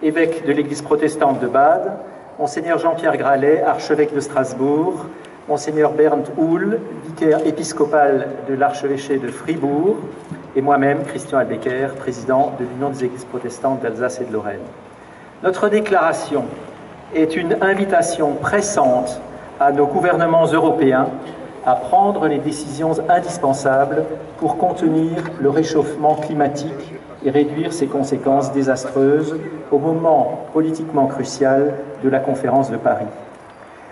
évêque de l'Église protestante de Bade, Monseigneur Jean-Pierre Gralet, archevêque de Strasbourg, Monseigneur Bernd Hull, vicaire épiscopal de l'archevêché de Fribourg, et moi-même, Christian Albecker, président de l'Union des Églises protestantes d'Alsace et de Lorraine. Notre déclaration est une invitation pressante à nos gouvernements européens à prendre les décisions indispensables pour contenir le réchauffement climatique et réduire ses conséquences désastreuses au moment politiquement crucial de la conférence de Paris.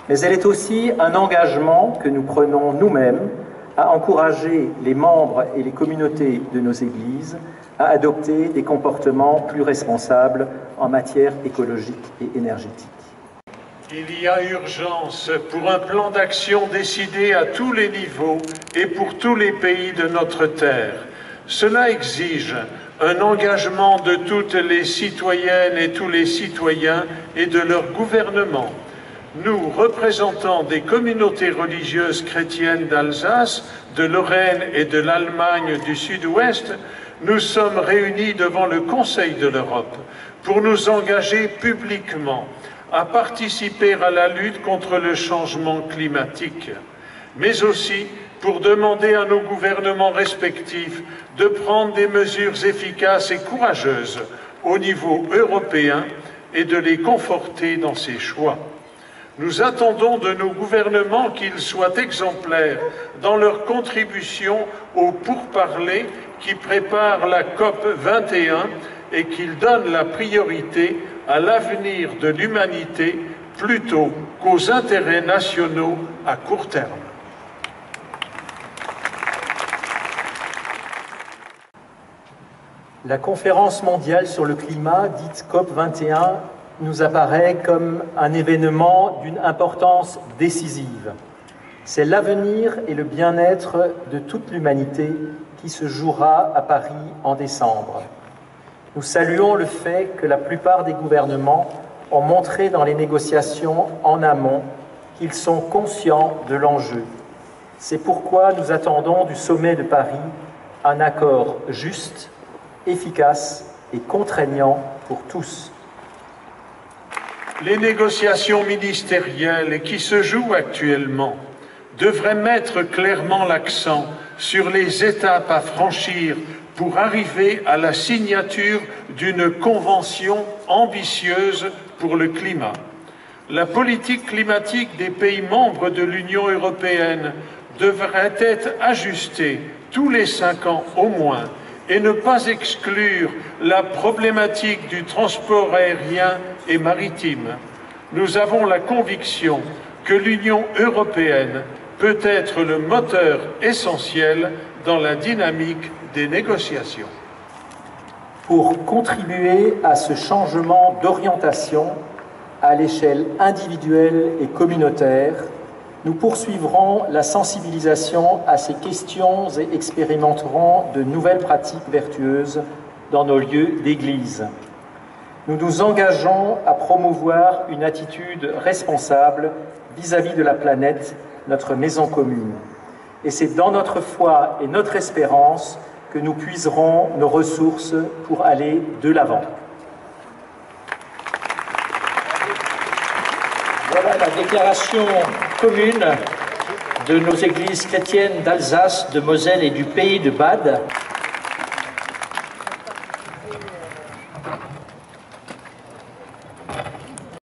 Mais elle est aussi un engagement que nous prenons nous-mêmes à encourager les membres et les communautés de nos églises à adopter des comportements plus responsables en matière écologique et énergétique. Il y a urgence pour un plan d'action décidé à tous les niveaux et pour tous les pays de notre terre. Cela exige un engagement de toutes les citoyennes et tous les citoyens et de leur gouvernement. Nous, représentants des communautés religieuses chrétiennes d'Alsace, de Lorraine et de l'Allemagne du Sud-Ouest, nous sommes réunis devant le Conseil de l'Europe pour nous engager publiquement à participer à la lutte contre le changement climatique, mais aussi pour demander à nos gouvernements respectifs de prendre des mesures efficaces et courageuses au niveau européen et de les conforter dans ces choix. Nous attendons de nos gouvernements qu'ils soient exemplaires dans leur contribution aux pourparlers qui préparent la COP 21 et qu'ils donnent la priorité à l'avenir de l'humanité plutôt qu'aux intérêts nationaux à court terme. La conférence mondiale sur le climat, dite COP 21, nous apparaît comme un événement d'une importance décisive. C'est l'avenir et le bien-être de toute l'humanité qui se jouera à Paris en décembre. Nous saluons le fait que la plupart des gouvernements ont montré dans les négociations en amont qu'ils sont conscients de l'enjeu. C'est pourquoi nous attendons du sommet de Paris un accord juste, efficace et contraignant pour tous. Les négociations ministérielles qui se jouent actuellement devraient mettre clairement l'accent sur les étapes à franchir pour arriver à la signature d'une convention ambitieuse pour le climat. La politique climatique des pays membres de l'Union européenne devrait être ajustée tous les 5 ans au moins et ne pas exclure la problématique du transport aérien et maritime. Nous avons la conviction que l'Union européenne peut être le moteur essentiel dans la dynamique des négociations. Pour contribuer à ce changement d'orientation à l'échelle individuelle et communautaire, nous poursuivrons la sensibilisation à ces questions et expérimenterons de nouvelles pratiques vertueuses dans nos lieux d'église. Nous nous engageons à promouvoir une attitude responsable vis-à-vis de la planète, notre maison commune. Et c'est dans notre foi et notre espérance que nous puiserons nos ressources pour aller de l'avant. Voilà la déclaration commune de nos églises chrétiennes d'Alsace, de Moselle et du pays de Bade.